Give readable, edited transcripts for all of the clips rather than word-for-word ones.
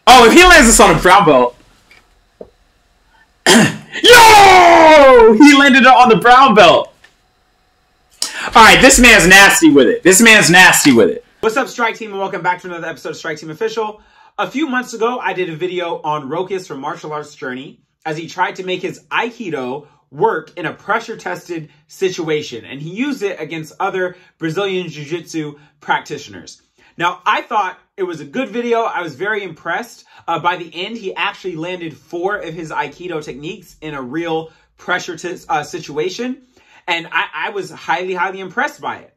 Oh, if he lands this on a brown belt. Yo! He landed it on the brown belt. Alright, this man's nasty with it. This man's nasty with it. What's up, Strike Team, and welcome back to another episode of Strike Team Official. A few months ago, I did a video on Rokas from Martial Arts Journey as he tried to make his Aikido work in a pressure-tested situation, and he used it against other Brazilian Jiu-Jitsu practitioners. Now, I thought it was a good video. I was very impressed. By the end, he actually landed 4 of his Aikido techniques in a real pressure situation, and I was highly impressed by it.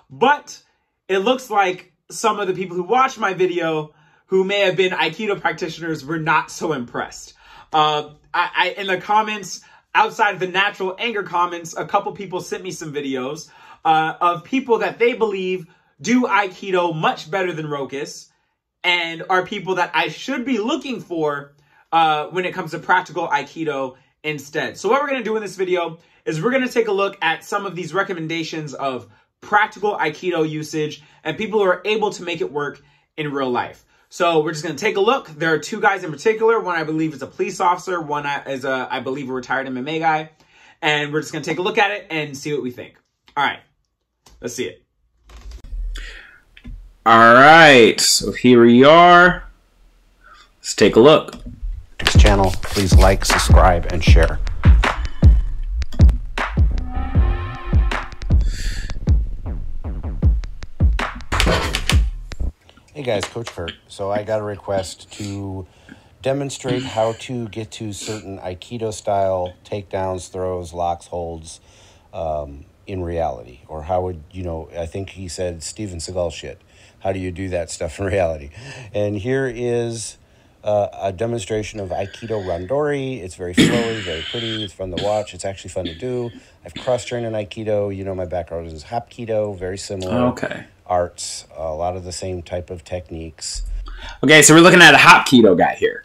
But it looks like some of the people who watched my video who may have been Aikido practitioners were not so impressed. In the comments, outside of the natural anger comments, a couple people sent me some videos of people that they believe do Aikido much better than Rokas and are people that I should be looking for when it comes to practical Aikido instead. So what we're going to do in this video is we're going to take a look at some of these recommendations of practical Aikido usage and people who are able to make it work in real life. So we're just going to take a look. There are 2 guys in particular. One I believe is a police officer. One is I believe a retired MMA guy. And we're just going to take a look at it and see what we think. All right, let's see it. All right, so here we are. Let's take a look. This channel, please like, subscribe, and share. Hey guys, Coach Kurt. So I got a request to demonstrate how to get to certain Aikido style takedowns, throws, locks, holds in reality. Or how would, I think he said Steven Seagal shit. How do you do that stuff in reality? And here is a demonstration of Aikido Randori. It's very flowy, very pretty. It's fun to watch. It's actually fun to do. I've cross-trained in Aikido. My background is Hapkido, very similar. Okay. Arts, a lot of the same type of techniques. Okay, so we're looking at a Hapkido guy here,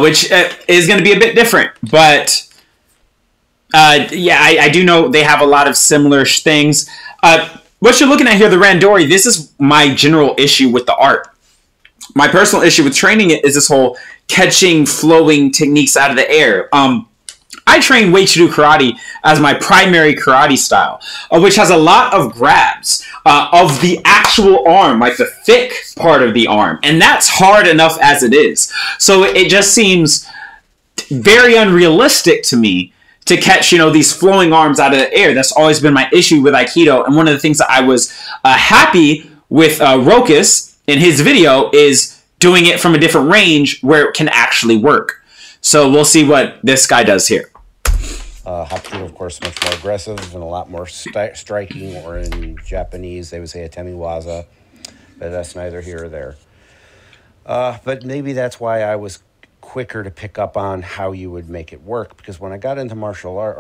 which is going to be a bit different. But, yeah, I do know they have a lot of similar things. What you're looking at here, the Randori, this is my general issue with the art. My personal issue with training it is this whole catching, flowing techniques out of the air. I train Aikido Karate as my primary karate style, which has a lot of grabs of the actual arm, like the thick part of the arm. And that's hard enough as it is. So it just seems very unrealistic to me to catch, these flowing arms out of the air. That's always been my issue with Aikido. And one of the things that I was happy with Rokas in his video is doing it from a different range where it can actually work. So we'll see what this guy does here. Hapkido, of course, much more aggressive and a lot more striking, or in Japanese, they would say atemiwaza, but that's neither here or there. But maybe that's why I was quicker to pick up on how you would make it work, because when I got into martial art,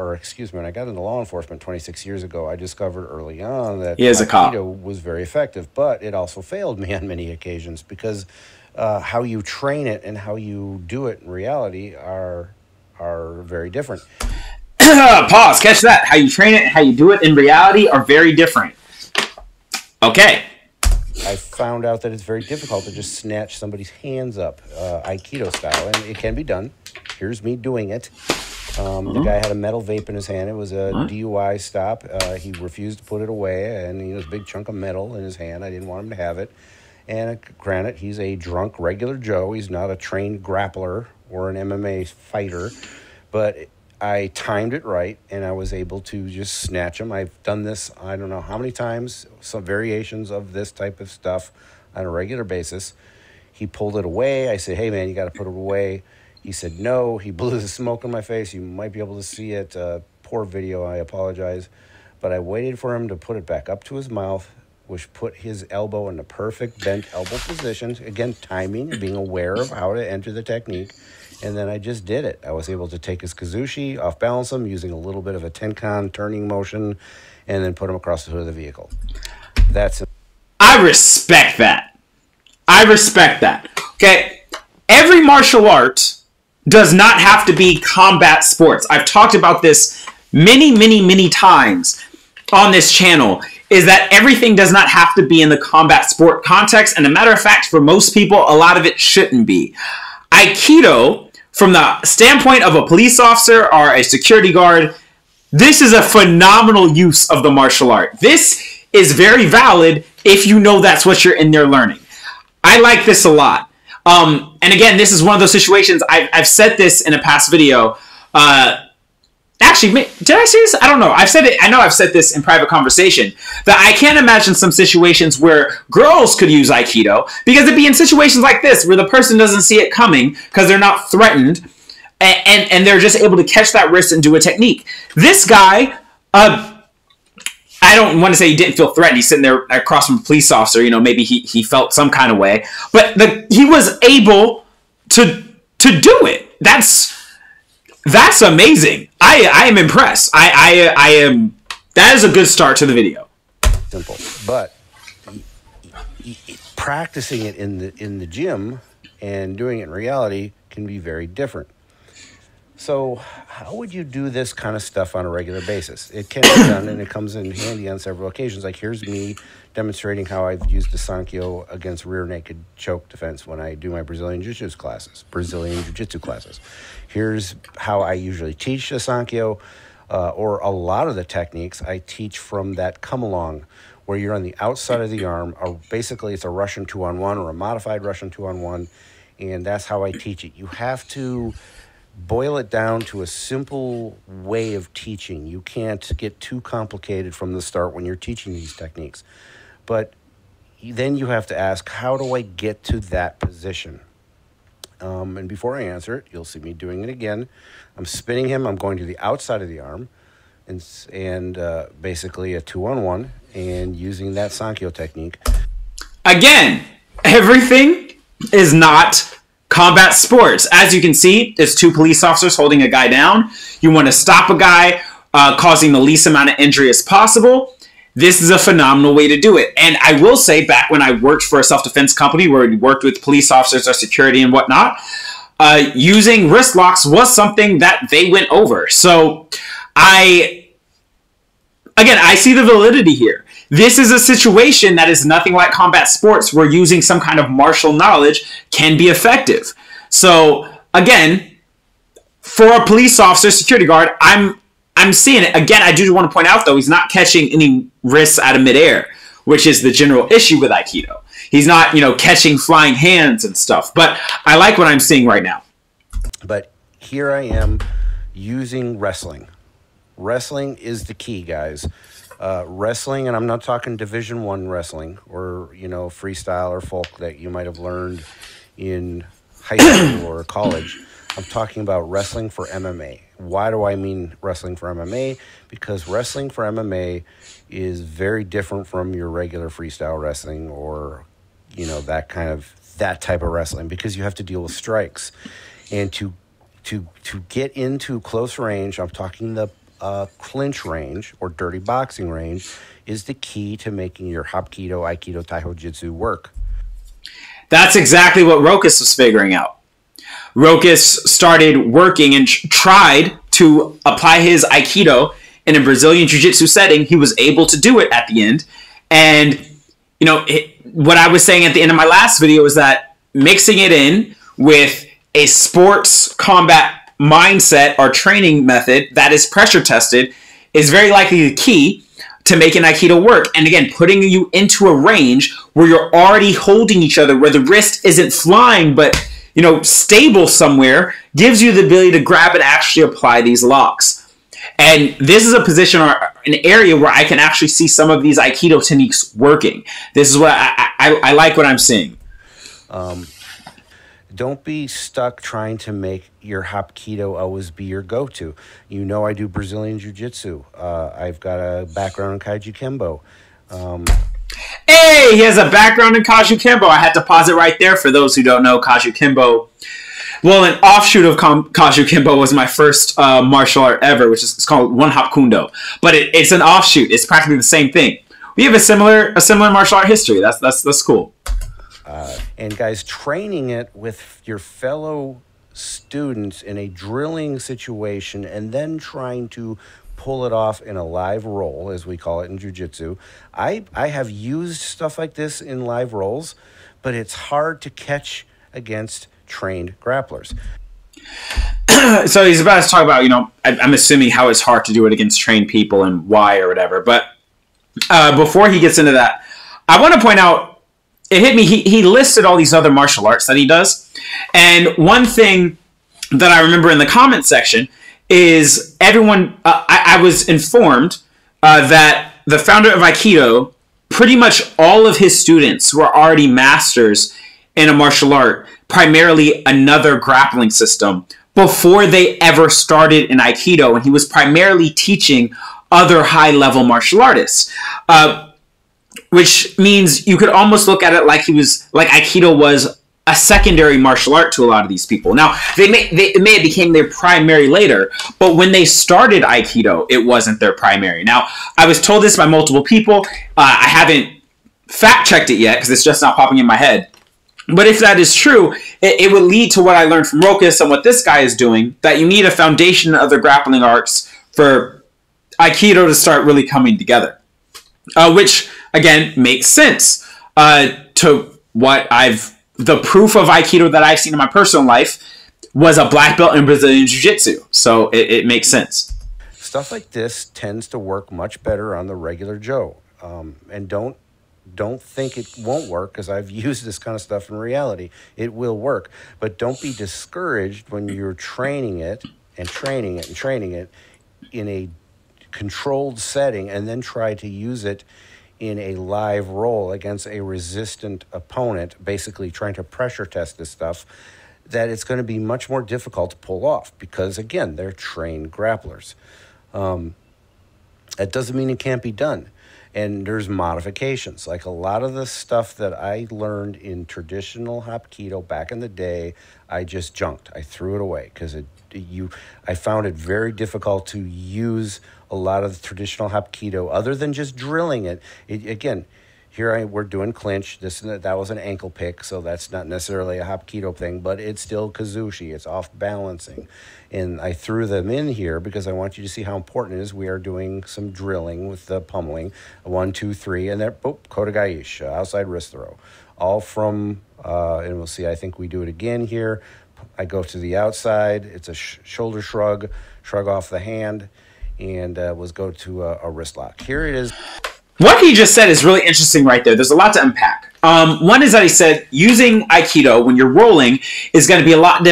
when I got into law enforcement 26 years ago, I discovered early on that Aikido was very effective, but it also failed me on many occasions because how you train it and how you do it in reality are very different. Pause, catch that. How you train it and how you do it in reality are very different. Okay. I found out that it's very difficult to just snatch somebody's hands up, Aikido style, and it can be done. Here's me doing it. The guy had a metal vape in his hand. It was a DUI stop. He refused to put it away, and he was a big chunk of metal in his hand. I didn't want him to have it. And granted, he's a drunk regular Joe. He's not a trained grappler or an MMA fighter, but I timed it right, and I was able to just snatch him. I've done this, I don't know how many times, some variations of this type of stuff on a regular basis. He pulled it away. I said, hey, man, you got to put it away. He said no. He blew the smoke in my face. You might be able to see it. Poor video, I apologize. But I waited for him to put it back up to his mouth, which put his elbow in the perfect bent elbow position. Again, timing, being aware of how to enter the technique. And then I just did it. I was able to take his kazushi, off-balance him, using a little bit of a tenkan turning motion, and then put him across the hood of the vehicle. That's it. I respect that. I respect that. Okay, every martial art does not have to be combat sports. I've talked about this many times on this channel, is that everything does not have to be in the combat sport context. And a matter of fact, for most people, a lot of it shouldn't be. Aikido, from the standpoint of a police officer or a security guard, this is a phenomenal use of the martial art. This is very valid if you know that's what you're in there learning. I like this a lot. And again, this is one of those situations, I've said this in a past video. Actually, did I say this? I don't know. I've said it. I know I've said this in private conversation, that I can't imagine some situations where girls could use Aikido, because it'd be in situations like this where the person doesn't see it coming because they're not threatened, and they're just able to catch that wrist and do a technique. This guy, I don't want to say he didn't feel threatened. He's sitting there across from a police officer. You know, maybe he felt some kind of way, but he was able to do it. That's amazing. I am impressed. I am. That is a good start to the video. Simple, but practicing it in the gym and doing it in reality can be very different. So how would you do this kind of stuff on a regular basis? It can be done, and it comes in handy on several occasions. Like, here's me demonstrating how I've used the Sankyo against rear naked choke defense when I do my Brazilian Jiu-Jitsu classes. Here's how I usually teach the Sankyo, or a lot of the techniques I teach from that come-along, where you're on the outside of the arm. Basically, it's a Russian 2-on-1 or a modified Russian 2-on-1, and that's how I teach it. You have to boil it down to a simple way of teaching. You can't get too complicated from the start when you're teaching these techniques. But then you have to ask, how do I get to that position? And before I answer it, you'll see me doing it again. I'm spinning him. I'm going to the outside of the arm, and basically a 2-on-1, and using that Sankyo technique. Again, everything is not combat sports. As you can see, it's two police officers holding a guy down. You want to stop a guy, causing the least amount of injury as possible. This is a phenomenal way to do it. And I will say, back when I worked for a self-defense company where we worked with police officers or security and whatnot, using wrist locks was something that they went over. So I see the validity here. This is a situation that is nothing like combat sports, where using some kind of martial knowledge can be effective. So again, for a police officer, security guard, I'm seeing it. Again, I do want to point out, though, he's not catching any wrists out of midair, which is the general issue with Aikido. He's not, catching flying hands and stuff. But I like what I'm seeing right now. But here I am using wrestling. Wrestling is the key, guys. Wrestling, and I'm not talking Division I wrestling or, freestyle or folk that you might have learned in high school or college. I'm talking about wrestling for MMA. Why do I mean wrestling for MMA? Because wrestling for MMA is very different from your regular freestyle wrestling or, that type of wrestling, because you have to deal with strikes. And to get into close range, I'm talking the clinch range or dirty boxing range, is the key to making your Hapkido, Aikido, Taiho Jitsu work. That's exactly what Rokas was figuring out. Rokas started working and tried to apply his Aikido in a Brazilian Jiu-Jitsu setting. He was able to do it at the end. And, what I was saying at the end of my last video is that mixing it in with a sports combat mindset or training method that is pressure tested is very likely the key to making Aikido work. And again, putting you into a range where you're already holding each other, where the wrist isn't flying, but stable somewhere, gives you the ability to grab and actually apply these locks. And this is a position or an area where I can actually see some of these Aikido techniques working. This is what I like what I'm seeing. Don't be stuck trying to make your Hapkido always be your go-to. I do Brazilian Jiu-Jitsu. I've got a background in Kaiju Kembo. Hey, he has a background in Kaiju Kembo. I had to pause it right there for those who don't know Kaiju Kembo. Well, an offshoot of Kaiju Kembo was my first martial art ever, which is called One Hop Kundo. But it's an offshoot. It's practically the same thing. We have a similar martial art history. That's cool. And guys, training it with your fellow students in a drilling situation and then trying to pull it off in a live roll, as we call it in jiu-jitsu. I have used stuff like this in live rolls, but it's hard to catch against trained grapplers. So he's about to talk about, I'm assuming how it's hard to do it against trained people and why or whatever. But before he gets into that, I want to point out, it hit me, he listed all these other martial arts that he does. And one thing that I remember in the comment section is everyone, I was informed that the founder of Aikido, pretty much all of his students were already masters in a martial art, primarily another grappling system, before they ever started in Aikido, and he was primarily teaching other high-level martial artists, which means you could almost look at it like Aikido was a secondary martial art to a lot of these people. Now, it may have became their primary later, but when they started Aikido, it wasn't their primary. Now, I was told this by multiple people. I haven't fact-checked it yet because it's just not popping in my head. But if that is true, it would lead to what I learned from Rokas and what this guy is doing, that you need a foundation in other grappling arts for Aikido to start really coming together. Which, again, makes sense to what the proof of Aikido that I've seen in my personal life was a black belt in Brazilian Jiu-Jitsu. So it makes sense. Stuff like this tends to work much better on the regular Joe. And don't think it won't work, because I've used this kind of stuff in reality. It will work. But don't be discouraged when you're training it and training it and training it in a controlled setting, and then try to use it in a live role against a resistant opponent, basically trying to pressure test this stuff, that it's going to be much more difficult to pull off because, again, they're trained grapplers. That doesn't mean it can't be done. And there's modifications. Like a lot of the stuff that I learned in traditional Hapkido back in the day, I just junked. I threw it away because I found it very difficult to use a lot of the traditional Hapkido other than just drilling it. Again, here we're doing clinch. That was an ankle pick, so that's not necessarily a Hapkido thing, but it's still kazushi. It's off balancing. And I threw them in here because I want you to see how important it is. We are doing some drilling with the pummeling. 1, 2, 3, and there, boop, Kodagaish, outside wrist throw. All from, and we'll see, I think we do it again here. I go to the outside. It's a shoulder shrug off the hand, and let's go to a wrist lock. Here it is. What he just said is really interesting right there. There's a lot to unpack. One is that he said using Aikido when you're rolling is going to be a lot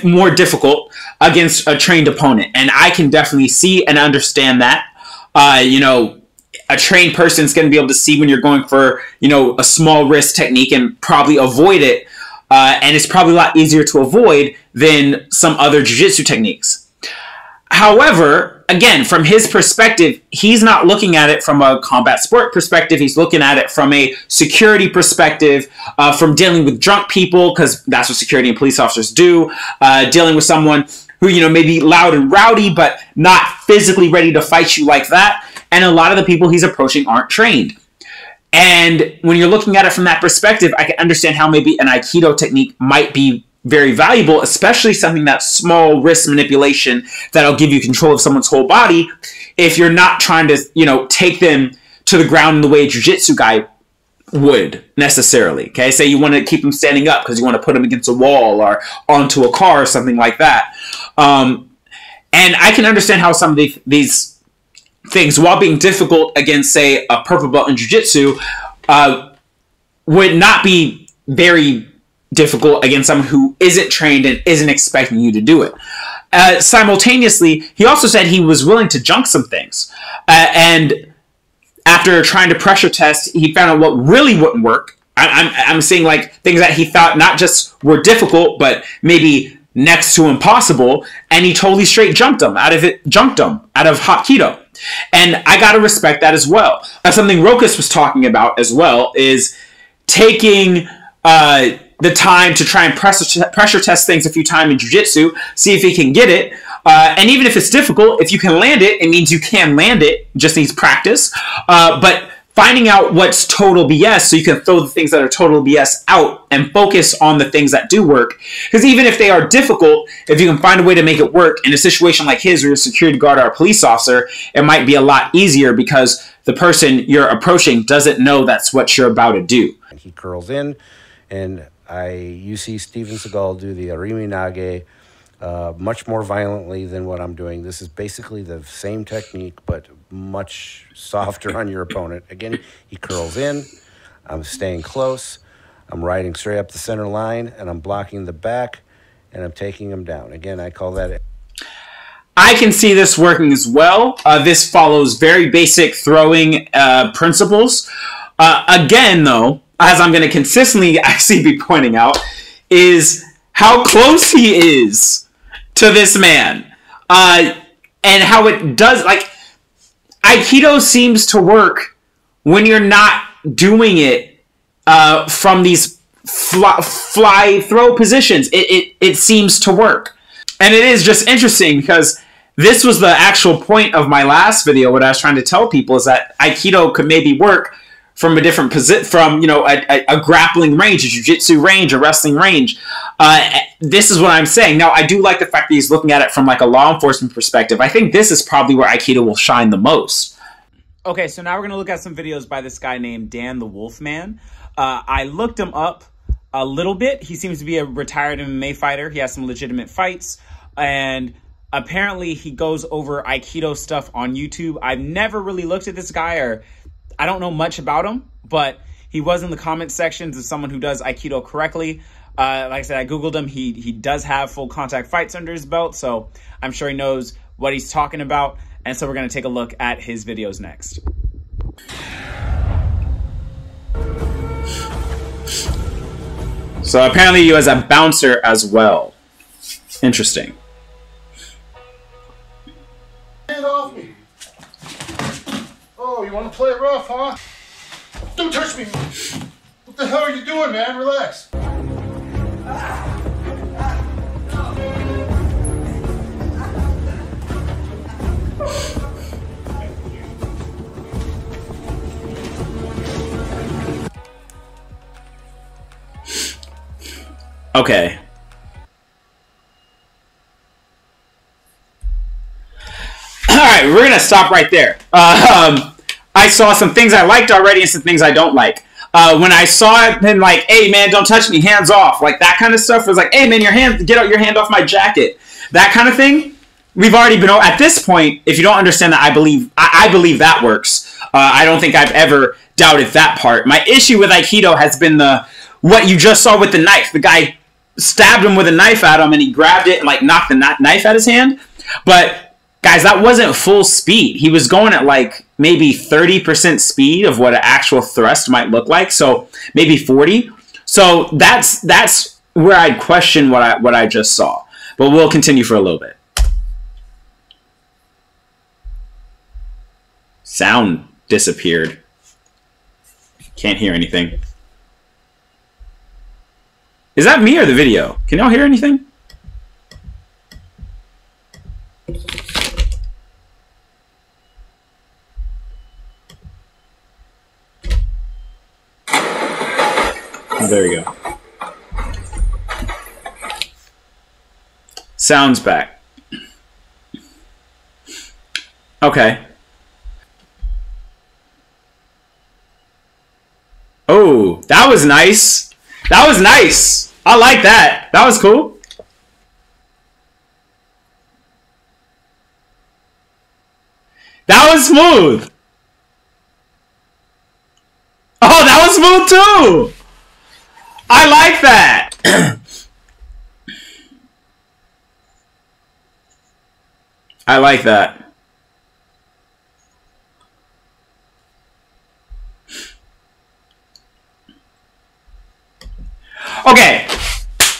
more difficult against a trained opponent. And I can definitely see and understand that. A trained person is going to be able to see when you're going for, a small wrist technique and probably avoid it. And it's probably a lot easier to avoid than some other jiu-jitsu techniques. However, again, from his perspective, he's not looking at it from a combat sport perspective. He's looking at it from a security perspective, from dealing with drunk people, because that's what security and police officers do, dealing with someone who, may be loud and rowdy, but not physically ready to fight you like that. And a lot of the people he's approaching aren't trained. And when you're looking at it from that perspective, I can understand how maybe an Aikido technique might be very valuable, especially something that small wrist manipulation that'll give you control of someone's whole body if you're not trying to, take them to the ground in the way a jiu-jitsu guy would necessarily. Okay, say you want to keep them standing up because you want to put them against a wall or onto a car or something like that. And I can understand how some of these things, while being difficult against, say, a purple belt in jiu-jitsu, would not be very difficult against someone who isn't trained and isn't expecting you to do it. Simultaneously, he also said he was willing to junk some things. And after trying to pressure test, he found out what really wouldn't work. I'm saying like things that he thought not just were difficult, but maybe next to impossible. And he totally straight junked them out of Hapkido. And I got to respect that as well. Something Rokas was talking about as well is taking the time to try and pressure test things a few times in jiu-jitsu, see if he can get it. And even if it's difficult, if you can land it, it means you can land it. Just needs practice. But finding out what's total BS so you can throw the things that are total BS out and focus on the things that do work. Because even if they are difficult, if you can find a way to make it work in a situation like his where you're a security guard or a police officer, it might be a lot easier because the person you're approaching doesn't know that's what you're about to do. He curls in, and You see Steven Seagal do the Arimi Nage much more violently than what I'm doing. This is basically the same technique, but much softer on your opponent. Again, he curls in. I'm staying close. I'm riding straight up the center line, and I'm blocking the back, and I'm taking him down. Again, I call that... I can see this working as well. This follows very basic throwing principles. Again, though, as I'm going to consistently actually be pointing out, is how close he is to this man. And how it does, like, Aikido seems to work when you're not doing it from these fly throw positions. It seems to work. And it is just interesting because this was the actual point of my last video. What I was trying to tell people is that Aikido could maybe work from a different position, from, you know, a grappling range, a jiu-jitsu range, a wrestling range. This is what I'm saying. Now, I do like the fact that he's looking at it from like a law enforcement perspective. I think this is probably where Aikido will shine the most. Okay, so now we're going to look at some videos by this guy named Dan the Wolfman. I looked him up a little bit. He seems to be a retired MMA fighter. He has some legitimate fights. And apparently he goes over Aikido stuff on YouTube. I've never really looked at this guy, or I don't know much about him, but he was in the comment sections as someone who does Aikido correctly. Like I said, I Googled him. He does have full contact fights under his belt, so I'm sure he knows what he's talking about. And so we're going to take a look at his videos next. So apparently you as a bouncer as well. Interesting. Hand off me. Oh, you want to play it rough, huh? Don't touch me. What the hell are you doing, man? Relax. Okay. Alright, we're going to stop right there. I saw some things I liked already and some things I don't like. When I saw him like, hey man, don't touch me, hands off, like that kind of stuff was like, hey man, get your hand off my jacket. That kind of thing. We've already been, at this point, if you don't understand that, I believe that works. I don't think I've ever doubted that part. My issue with Aikido has been what you just saw with the knife. The guy stabbed him with a knife at him and he grabbed it and like knocked the knife out his hand. But guys, that wasn't full speed. He was going at like maybe 30% speed of what an actual thrust might look like. So maybe 40. So that's where I'd question what I just saw. But we'll continue for a little bit. Sound disappeared. Can't hear anything. Is that me or the video? Can y'all hear anything? Oh, there we go. Sound's back. Okay. Oh, that was nice. That was nice. I like that. That was cool. That was smooth. Oh, that was smooth too. I like that. I like that. Okay,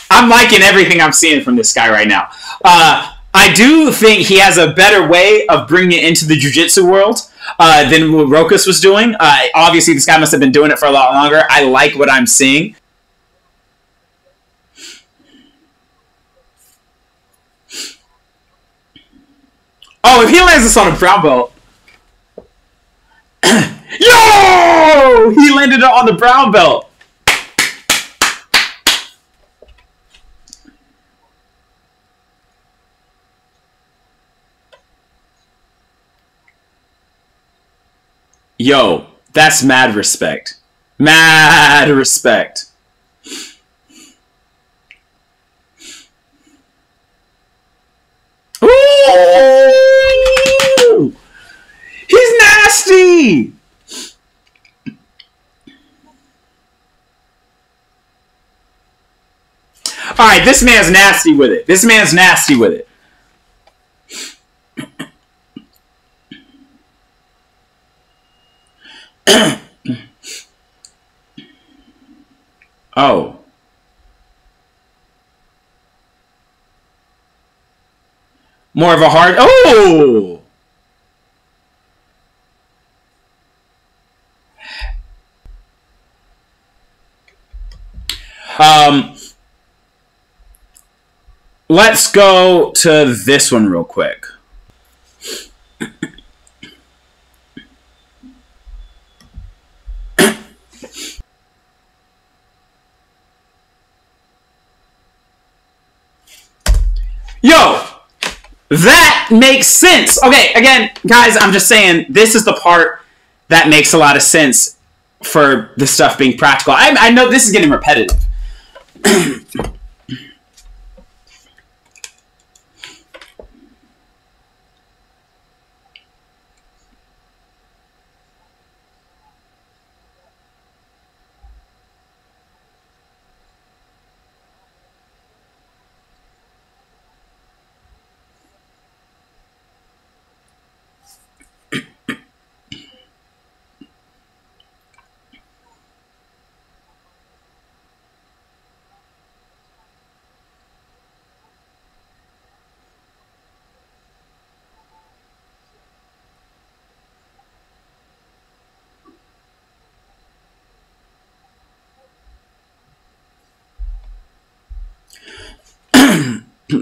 I'm liking everything I'm seeing from this guy right now. I do think he has a better way of bringing it into the jiu-jitsu world than what Rokas was doing. Obviously, this guy must have been doing it for a lot longer. I like what I'm seeing. Oh, if he lands this on a brown belt. Yo! He landed it on the brown belt. Yo, that's mad respect. Mad respect. right, this man's nasty with it. This man's nasty with it. Oh. More of a hard... Oh! Let's go to this one real quick. Yo! That makes sense. Okay, again, guys, I'm just saying, this is the part that makes a lot of sense for the stuff being practical. I know this is getting repetitive.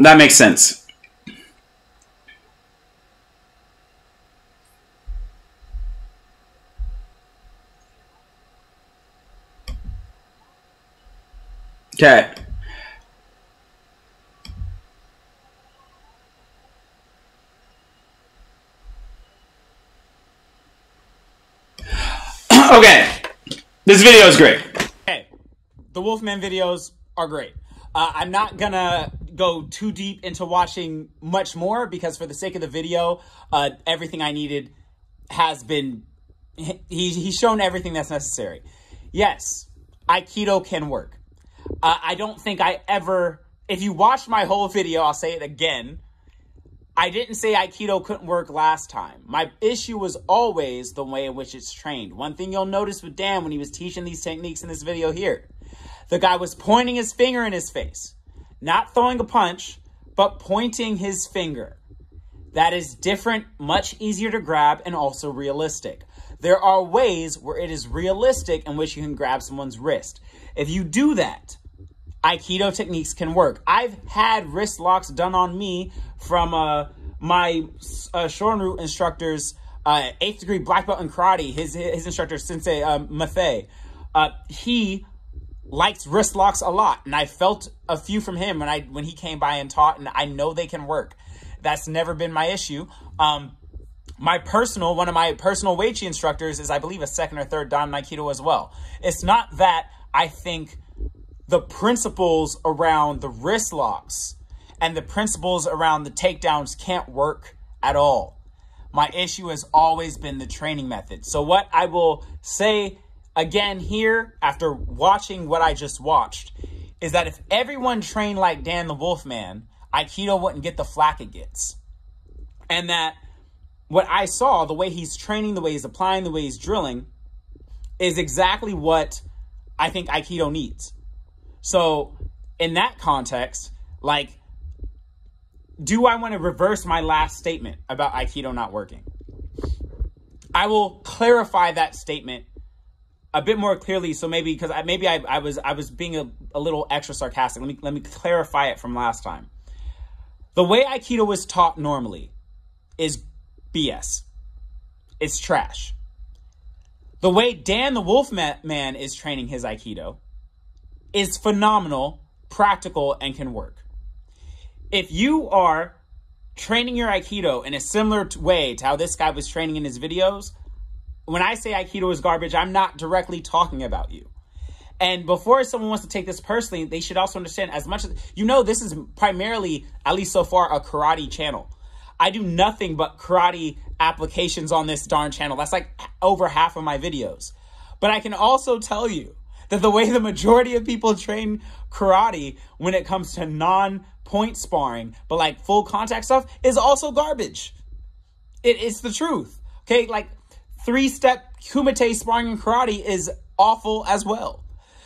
That makes sense. Okay. Okay. This video is great. Okay. The Wolfman videos are great. I'm not gonna go too deep into watching much more because for the sake of the video, everything I needed has been... He's shown everything that's necessary. Yes, Aikido can work. I don't think I ever... If you watch my whole video, I'll say it again. I didn't say Aikido couldn't work last time. My issue was always the way in which it's trained. One thing you'll notice with Dan when he was teaching these techniques in this video here, the guy was pointing his finger in his face. Not throwing a punch, but pointing his finger. That is different, much easier to grab, and also realistic. There are ways where it is realistic in which you can grab someone's wrist. If you do that, Aikido techniques can work. I've had wrist locks done on me from my Shorin instructor's 8th degree black belt in karate. His instructor, Sensei Mathei. He likes wrist locks a lot, and I felt a few from him when he came by and taught, and I know they can work. That's never been my issue. One of my personal Weichi instructors is, I believe, a 2nd or 3rd Dan in Aikido as well. It's not that I think the principles around the wrist locks and the principles around the takedowns can't work at all. My issue has always been the training method. So what I will say again here, after watching what I just watched, is that if everyone trained like Dan the Wolfman, Aikido wouldn't get the flack it gets. And that what I saw, the way he's training, the way he's applying, the way he's drilling, is exactly what I think Aikido needs. So in that context, like, do I want to reverse my last statement about Aikido not working? I will clarify that statement a bit more clearly. So maybe, because I was being a little extra sarcastic. Let me clarify it from last time. The way Aikido is taught normally is BS. It's trash. The way Dan the Wolfman is training his Aikido is phenomenal, practical, and can work. If you are training your Aikido in a similar way to how this guy was training in his videos, when I say Aikido is garbage, I'm not directly talking about you. And before someone wants to take this personally, they should also understand, as much as, you know, this is primarily, at least so far, a karate channel. I do nothing but karate applications on this darn channel. That's like over half of my videos. But I can also tell you that the way the majority of people train karate when it comes to non-point sparring, but like full contact stuff, is also garbage. It's the truth. Okay, like 3-step kumite sparring in karate is awful as well.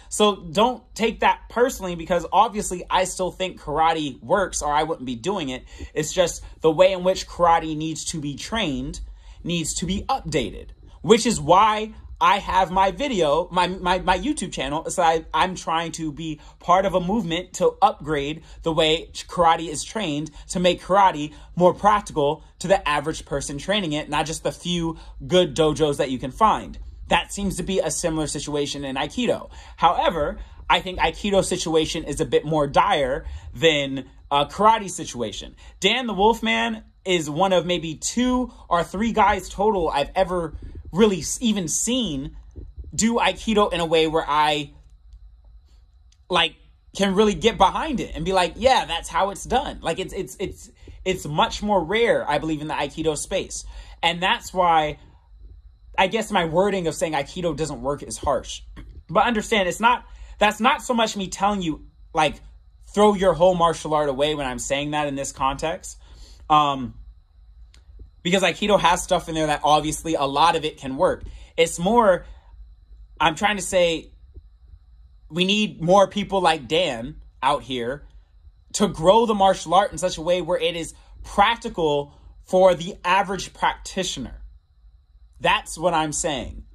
So don't take that personally, because obviously I still think karate works, or I wouldn't be doing it. It's just the way in which karate needs to be trained needs to be updated, which is why I have my video, my YouTube channel. So I'm trying to be part of a movement to upgrade the way karate is trained, to make karate more practical to the average person training it, not just the few good dojos that you can find. That seems to be a similar situation in Aikido. However, I think Aikido's situation is a bit more dire than karate's situation. Dan the Wolfman is one of maybe 2 or 3 guys total I've ever really even seen do Aikido in a way where I like can really get behind it and be like, yeah, that's how it's done. Like it's much more rare, I believe, in the Aikido space. And that's why I guess my wording of saying Aikido doesn't work is harsh. But understand, that's not so much me telling you, like, throw your whole martial art away when I'm saying that in this context. Because Aikido has stuff in there that obviously a lot of it can work. It's more, I'm trying to say, we need more people like Dan out here to grow the martial art in such a way where it is practical for the average practitioner. That's what I'm saying.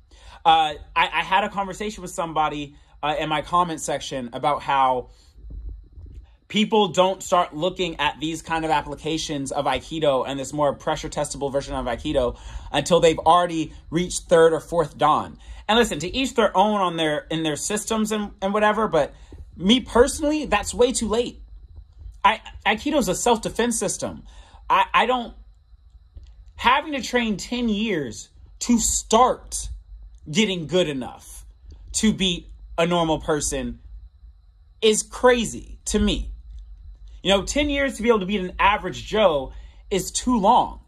I had a conversation with somebody in my comment section about how people don't start looking at these kind of applications of Aikido and this more pressure testable version of Aikido until they've already reached 3rd or 4th Dan. And listen, to each their own in their systems and whatever, but me personally, that's way too late. Aikido is a self-defense system. I don't, having to train 10 years to start getting good enough to beat a normal person is crazy to me. You know, 10 years to be able to beat an average Joe is too long.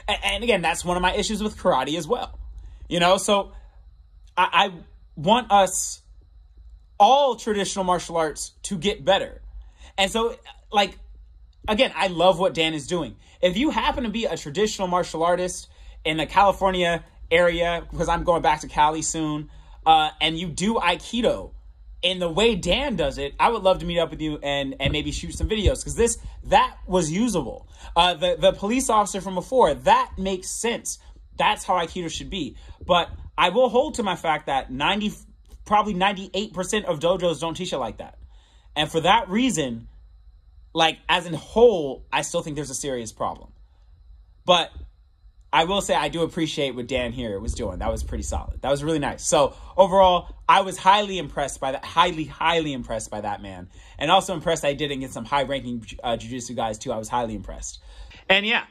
And again, that's one of my issues with karate as well. You know, so I want us, all traditional martial arts, to get better. And so, like, again, I love what Dan is doing. If you happen to be a traditional martial artist in the California area, because I'm going back to Cali soon, and you do Aikido in the way Dan does it, I would love to meet up with you and maybe shoot some videos, because that was usable. The police officer from before, that makes sense. That's how Aikido should be. But I will hold to my fact that probably 98% of dojos don't teach it like that. And for that reason, like, as in whole, I still think there's a serious problem. But I will say I do appreciate what Dan here was doing. That was pretty solid. That was really nice. So overall, I was highly impressed by that. Highly impressed by that man. And also impressed I did get some high-ranking jiu-jitsu guys too. I was highly impressed. And yeah,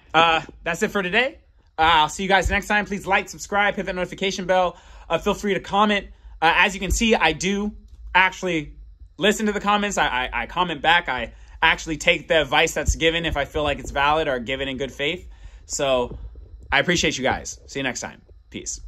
that's it for today. I'll see you guys next time. Please like, subscribe, hit that notification bell. Feel free to comment. As you can see, I do actually listen to the comments. I comment back. I actually take the advice that's given if I feel like it's valid or given in good faith. So I appreciate you guys. See you next time. Peace.